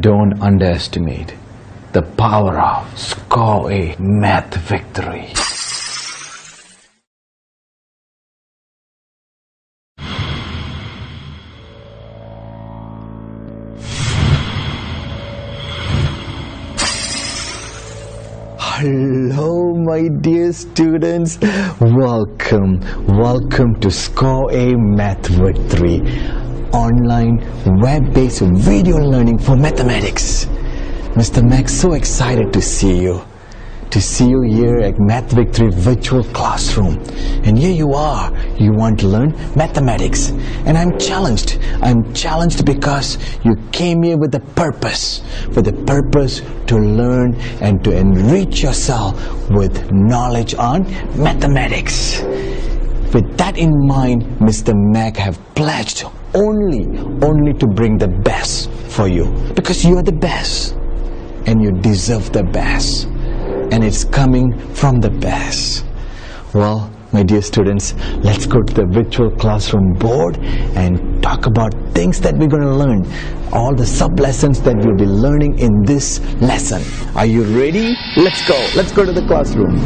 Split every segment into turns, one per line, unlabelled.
don't underestimate the power of score a math victory. Hello my dear students, welcome to Score A Math Victory, online web-based video learning for mathematics. Mr. Max, so excited to see you here at Math Victory virtual classroom. And here you are, you want to learn mathematics. And I'm challenged because you came here with a purpose to learn and to enrich yourself with knowledge on mathematics. With that in mind, Mr. Mac have pledged only to bring the best for you, because you are the best and you deserve the best, and it's coming from the best. Well, my dear students, let's go to the virtual classroom board and talk about things that we're going to learn, all the sub-lessons that we'll be learning in this lesson. Are you ready? Let's go to the classroom.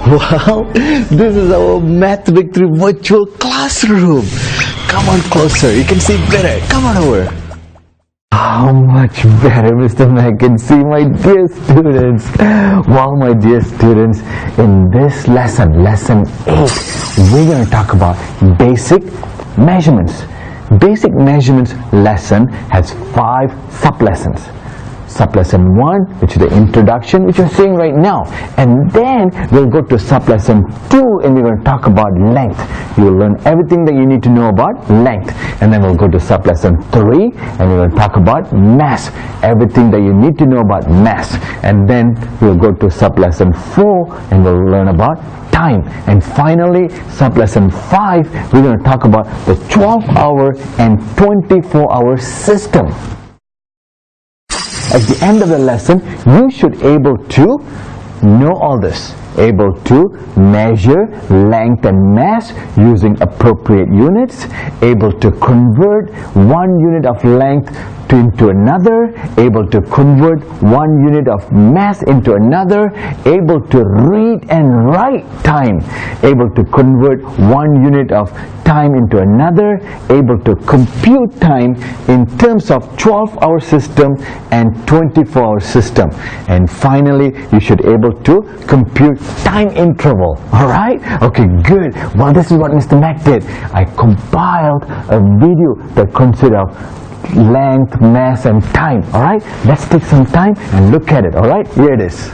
Wow, this is our Math Victory virtual classroom. Come on closer, you can see better. Come on over. How much better Mr. Mac can see, my dear students. Well, my dear students, in this lesson 8, we're going to talk about basic measurements. Basic measurements lesson has 5 sub-lessons. Sub-lesson 1, which is the introduction, which you're seeing right now. And then we'll go to sub-lesson 2, and we're going to talk about length. You'll learn everything that you need to know about length. And then we'll go to sub-lesson 3, and we're going to talk about mass. Everything that you need to know about mass. And then we'll go to sub-lesson 4, and we'll learn about time. And finally, sub-lesson 5, we're going to talk about the 12-hour and 24-hour system. At the end of the lesson, you should able to know all this, able to measure length and mass using appropriate units, able to convert one unit of length into another, able to convert one unit of mass into another, able to read and write time, able to convert one unit of time into another, able to compute time in terms of 12-hour system and 24-hour system. And finally, you should able to compute time interval. Alright? Okay, good. Well, this is what Mr. Mac did. I compiled a video that consists of length, mass, and time. Alright? Let's take some time and look at it. Alright? Here it is.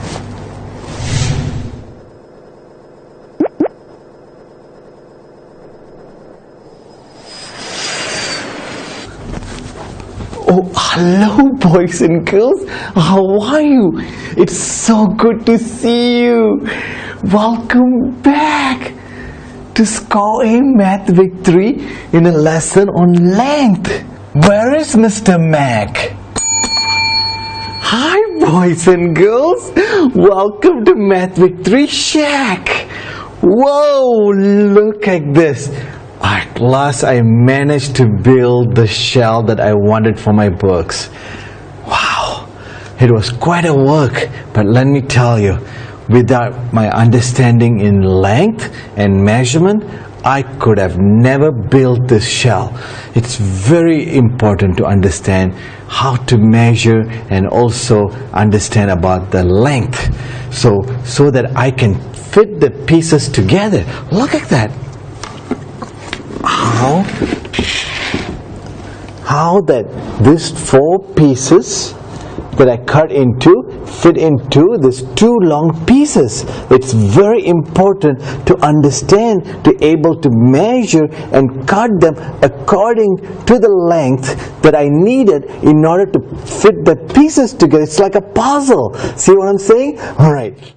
Oh, hello boys and girls. How are you? It's so good to see you. Welcome back to Score A Math Victory in a lesson on length. Where is Mr. Mac? Hi boys and girls. Welcome to Math Victory Shack. Whoa, look at this. At last I managed to build the shelf that I wanted for my books. Wow, it was quite a work, but let me tell you, without my understanding in length and measurement, I could have never built this shelf. It's very important to understand how to measure and also understand about the length, so that I can fit the pieces together. Look at that. How that these 4 pieces that I cut into fit into these 2 long pieces. It's very important to understand, to able to measure and cut them according to the length that I needed in order to fit the pieces together. It's like a puzzle. See what I'm saying? Alright.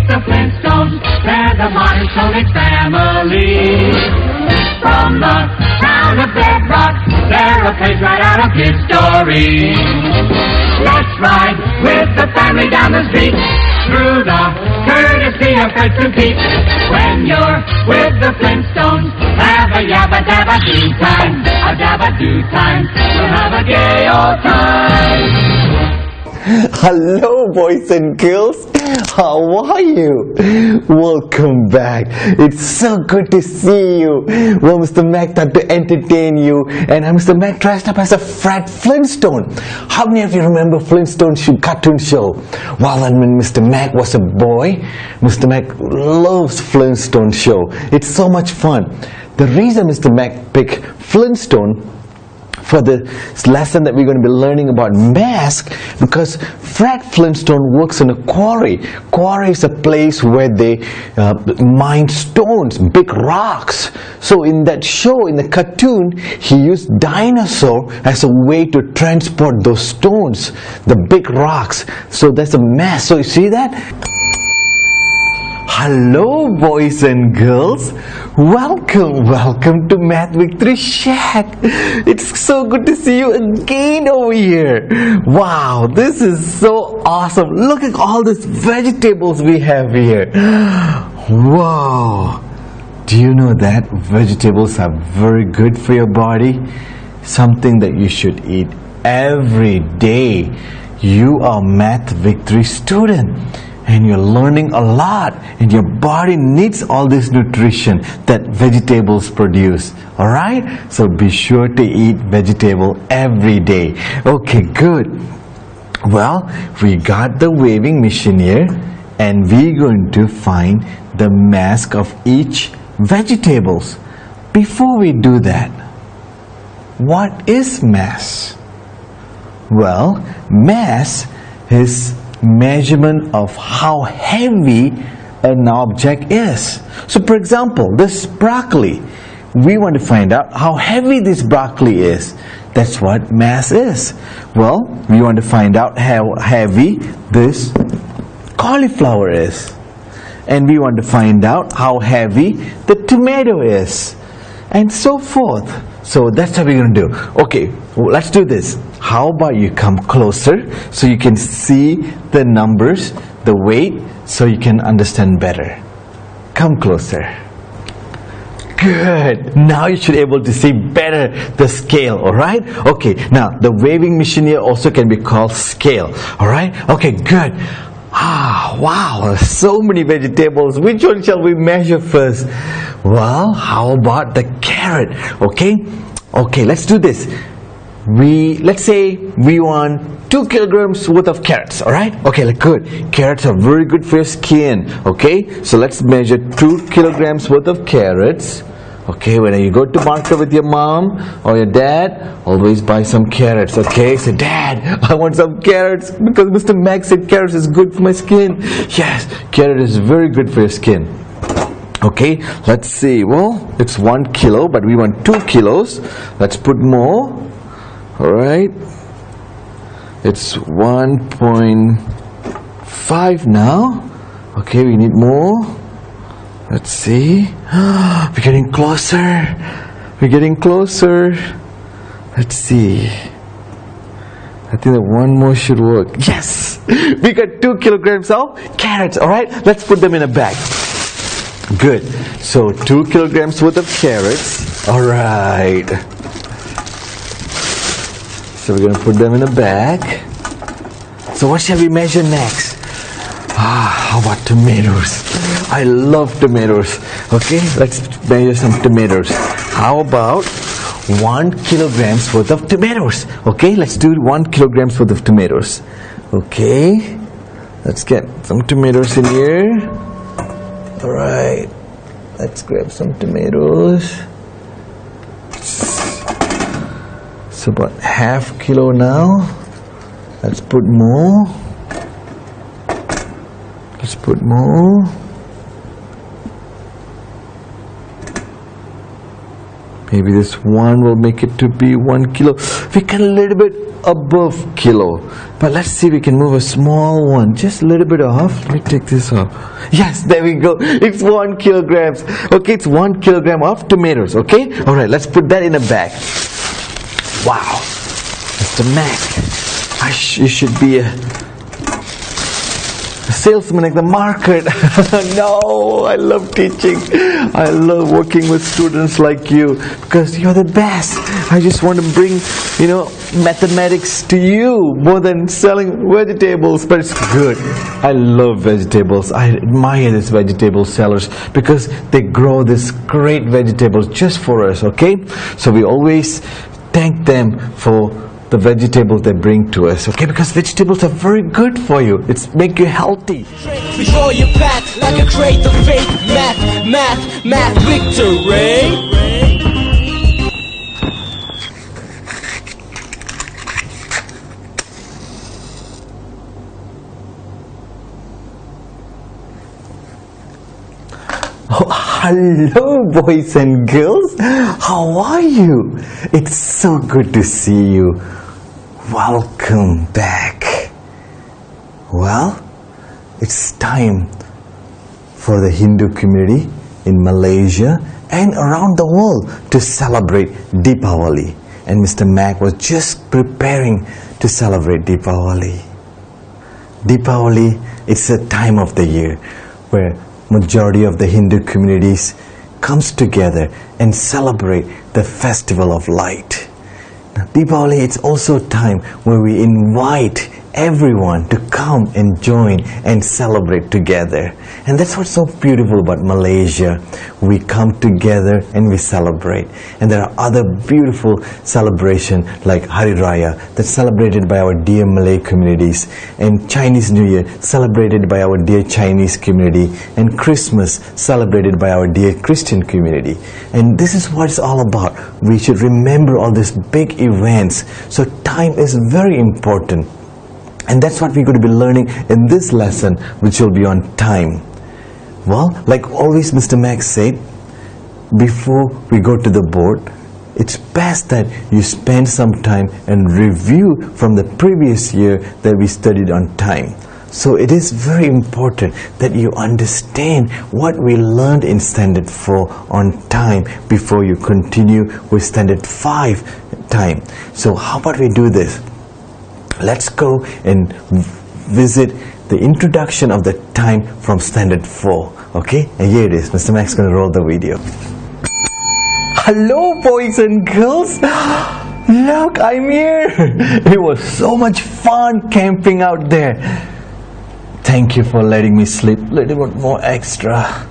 The Flintstones, they're the modern Sonic family. from the town of Bedrock. They're a page right out of history. Let's ride with the family down the street, through the courtesy of Fred to Pete. When you're with the Flintstones, have a yabba-dabba-doo time. A dabba-doo time. We'll have a gay old time.
Hello boys and girls, how are you? Welcome back. It's so good to see you. Well, Mr. Mac thought to entertain you, and I'm Mr. Mac dressed up as a Fred Flintstone. How many of you remember Flintstone cartoon show? Well, when Mr. Mac was a boy, Mr. Mac loves Flintstone show. It's so much fun. The reason Mr. Mac picked Flintstone for the lesson that we're going to be learning about mask, because Fred Flintstone works in a quarry. Quarry is a place where they mine stones, big rocks. So in that show, in the cartoon, he used dinosaur as a way to transport those stones, the big rocks. So that's a mask. So you see that? Hello boys and girls, welcome to Math Victory Shack. It's so good to see you again over here. Wow, this is so awesome. Look at all these vegetables we have here. Wow, do you know that vegetables are very good for your body? Something that you should eat every day. You are a Math Victory student, and you're learning a lot, and your body needs all this nutrition that vegetables produce. Alright? So be sure to eat vegetable every day. Okay, good. Well, we got the waving machine here, and we're going to find the mask of each vegetables. Before we do that, what is mass? Well, mass is measurement of how heavy an object is. So for example, this broccoli, we want to find out how heavy this broccoli is. That's what mass is. Well, we want to find out how heavy this cauliflower is, and we want to find out how heavy the tomato is, and so forth. So that's what we're going to do. Okay, well, let's do this. How about you come closer so you can see the numbers, the weight, so you can understand better. Come closer. Good. Now you should be able to see better the scale, alright? Okay, now the waving machine here also can be called scale, alright? Okay, good. Ah, wow, so many vegetables. Which one shall we measure first? Well, how about the carrot? Okay, let's do this. Let's say we want 2 kilograms worth of carrots, alright? Okay, good. Carrots are very good for your skin, okay? So let's measure 2 kilograms worth of carrots. Okay, when you go to market with your mom or your dad, always buy some carrots, okay? Say, Dad, I want some carrots because Mr. Max said carrots is good for my skin. Yes, carrot is very good for your skin. Okay, let's see. Well, it's 1 kilo, but we want 2 kilos. Let's put more. Alright. It's 1.5 now. Okay, we need more. Let's see. We're getting closer. We're getting closer. Let's see. I think that one more should work. Yes! We got 2 kilograms of carrots. Alright, let's put them in a bag. Good. So 2 kilograms worth of carrots. Alright. So we're going to put them in a bag. So what shall we measure next? How about tomatoes? I love tomatoes. Okay, let's measure some tomatoes. How about 1 kilograms worth of tomatoes? Okay, let's do 1 kilograms worth of tomatoes. Okay, let's get some tomatoes in here. Alright, let's grab some tomatoes. It's about half kilo now. Let's put more. Let's put more. Maybe this one will make it to be 1 kilo. We can a little bit above kilo. But let's see, we can move a small one. Just a little bit off. Let me take this off. Yes, there we go. It's 1 kilograms. Okay, it's 1 kilogram of tomatoes. Okay? Alright, let's put that in a bag. Wow. Mr. Mac, you should be a salesman at the market. No, I love teaching. I love working with students like you because you're the best. I just want to bring, mathematics to you more than selling vegetables, but it's good. I love vegetables. I admire these vegetable sellers because they grow these great vegetables just for us, okay? So we always thank them for the vegetables they bring to us, okay? Because vegetables are very good for you. It's make you healthy.
Before your path like a crate of faith. Math, victory.
Oh, hello, boys and girls. How are you? It's so good to see you. Welcome back. Well, it's time for the Hindu community in Malaysia and around the world to celebrate Deepavali. And Mr. Mac was just preparing to celebrate Deepavali. Deepavali is a time of the year where majority of the Hindu communities comes together and celebrate the festival of light. Now, Deepavali, it's also a time where we invite everyone to come and join and celebrate together. And that's what's so beautiful about Malaysia. We come together and we celebrate. And there are other beautiful celebrations like Hari Raya that's celebrated by our dear Malay communities, and Chinese New Year celebrated by our dear Chinese community, and Christmas celebrated by our dear Christian community. And this is what it's all about. We should remember all these big events. So time is very important. And that's what we're going to be learning in this lesson, which will be on time. Well, like always Mr. Max said, before we go to the board, it's best that you spend some time and review from the previous year that we studied on time. So it is very important that you understand what we learned in Standard 4 on time before you continue with Standard 5 time. So how about we do this? Let's go and visit the introduction of the time from Standard 4. Okay, and here it is. Mr. Max is going to roll the video. Hello, boys and girls. Look, I'm here. It was so much fun camping out there. Thank you for letting me sleep a little bit more extra.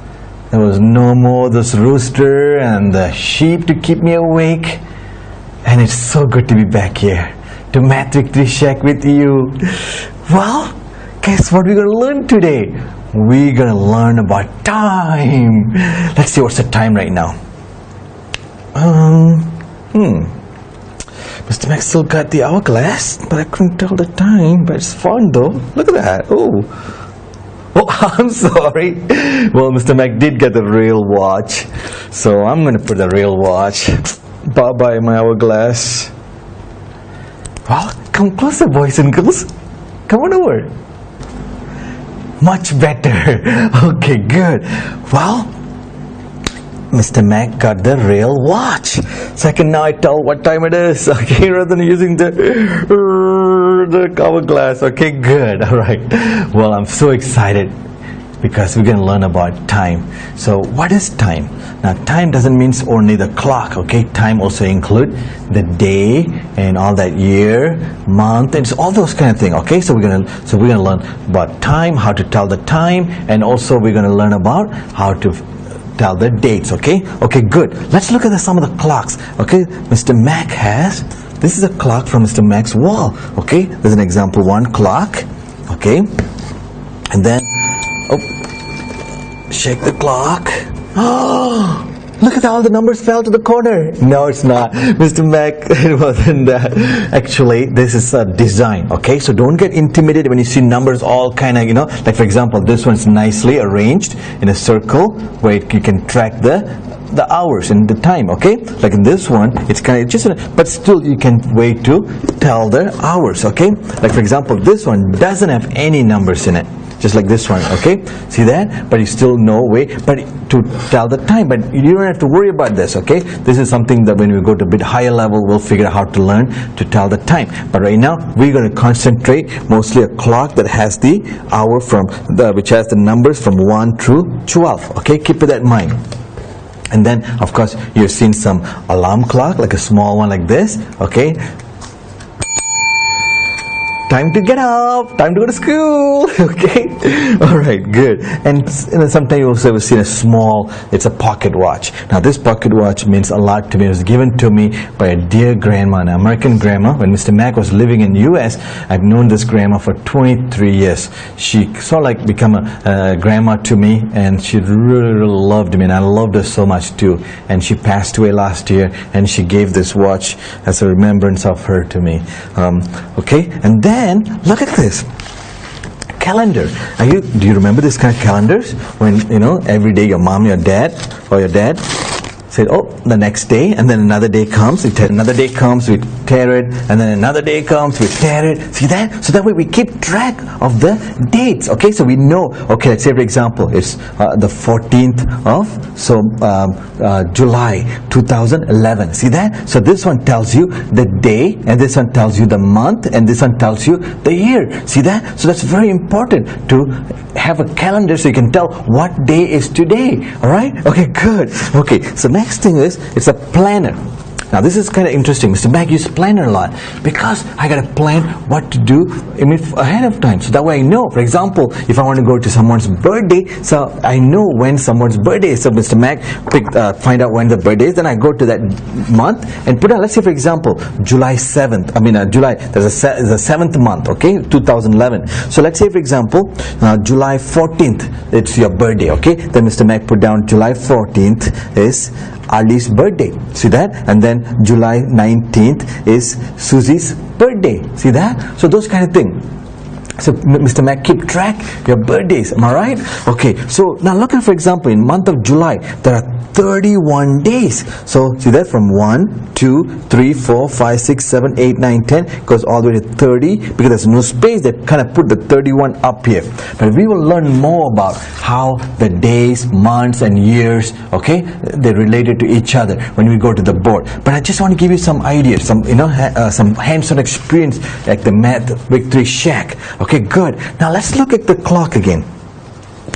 There was no more this rooster and the sheep to keep me awake. And it's so good to be back here to Math Victory Shack with you. Well, guess what we're going to learn today? We're going to learn about time. Let's see what's the time right now. Mr. Max still got the hourglass, but I couldn't tell the time. But it's fun though. Look at that. Oh, I'm sorry. Well, Mr. Mac did get the real watch, so I'm going to put the real watch. Bye-bye, my hourglass. Well, come closer, boys and girls. Come on over. Much better. Okay, good. Well, Mr. Mac got the real watch, so I can now tell what time it is. Okay, rather than using the hourglass. Okay, good. All right. Well, I'm so excited because we're going to learn about time. So what is time? Now, time doesn't mean only the clock, okay? Time also include the day and all that year, month, and all those kind of things, okay? So we're going to learn about time, how to tell the time, and also we're going to learn about how to tell the dates, okay? Okay, good. Let's look at some of the clocks, okay? Mr. Mac has, this is a clock from Mr. Mac's wall, okay? There's an example 1 clock, okay? And then, shake the clock. Oh, look at how the numbers fell to the corner. No, it's not. Mr. Mac, it wasn't that. Actually, this is a design, okay? So don't get intimidated when you see numbers all kind of, like for example, this one's nicely arranged in a circle where you can track the the hours and the time, okay? Like in this one, it's kind of just, but still you can way to tell the hours, okay? Like for example, this one doesn't have any numbers in it, just like this one, okay? See that? But you still know way, but to tell the time, but you don't have to worry about this, okay? This is something that when we go to a bit higher level, we'll figure out how to learn to tell the time. But right now, we're going to concentrate mostly a clock that has the hour from which has the numbers from 1 through 12, okay? Keep that in mind. And then, of course, you've seen some alarm clock, like a small one like this, okay? Time to get up, time to go to school, okay? Alright, good. And sometimes you also have seen a small, it's a pocket watch. Now this pocket watch means a lot to me. It was given to me by a dear grandma, an American grandma. When Mr. Mac was living in US, I've known this grandma for 23 years. She sort of like become a grandma to me, and she really, really loved me, and I loved her so much too. And she passed away last year, and she gave this watch as a remembrance of her to me. Okay, and then look at this calendar. Do you remember this kind of calendars when every day your mom, your dad, or your dad said, oh, the next day, and then another day comes, another day comes, we tear it, and then another day comes, we tear it. See that? So that way we keep track of the dates, okay? So we know, okay, let's say for example, it's the 14th of July 2011. See that? So this one tells you the day, and this one tells you the month, and this one tells you the year. See that? So that's very important to have a calendar so you can tell what day is today. Alright? Okay, good. Okay, so next thing is, it's a planner. Now this is kind of interesting. Mr. Mac uses planner a lot because I got to plan what to do ahead of time. So that way I know. For example, if I want to go to someone's birthday, so I know when someone's birthday is. So Mr. Mac find out when the birthday is. Then I go to that month and put on. Let's say for example, July 7th. July. There's a 7th month. Okay, 2011. So let's say for example, July 14th. It's your birthday. Okay. Then Mr. Mac put down July 14th is Ali's birthday. See that? And then July 19th is Susie's birthday. See that? So those kind of things. So Mr. Mac, keep track your birthdays. Am I right? Okay. So now look at, for example, in month of July, there are 31 days. So see that from 1, 2, 3, 4, 5, 6, 7, 8, 9, 10 goes all the way to 30 because there's no space. They kind of put the 31 up here. But we will learn more about how the days, months, and years, okay, they're related to each other when we go to the board. But I just want to give you some ideas, some some hands-on experience like the Math Victory Shack. Okay, good. Now let's look at the clock again.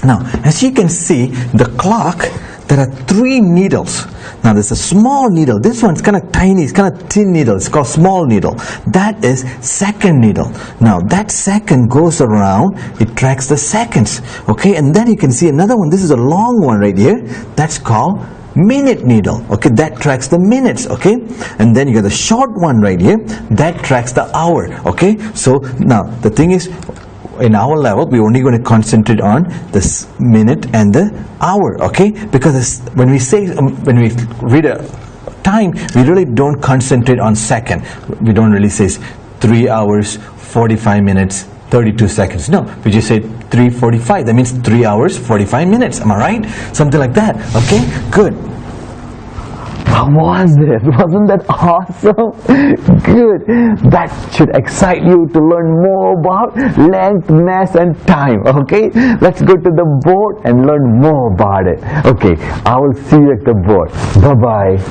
Now, as you can see, the clock, there are 3 needles. Now there's a small needle. This one's kind of tiny, it's kind of thin needle. It's called small needle. That is second needle. Now that second goes around, it tracks the seconds. Okay, and then you can see another one. This is a long one right here. That's called minute needle. Okay, that tracks the minutes. Okay, and then you got the short one right here. That tracks the hour. Okay, so now the thing is, in our level, we're only going to concentrate on this minute and the hour, okay? Because when we read a time, we really don't concentrate on second. We don't really say 3 hours, 45 minutes, 32 seconds. No, we just say 3:45. That means 3 hours, 45 minutes. Am I right? Something like that. Okay, good. How was it? Wasn't that awesome? Good. That should excite you to learn more about length, mass, and time. Okay? Let's go to the board and learn more about it. Okay, I will see you at the board. Bye-bye.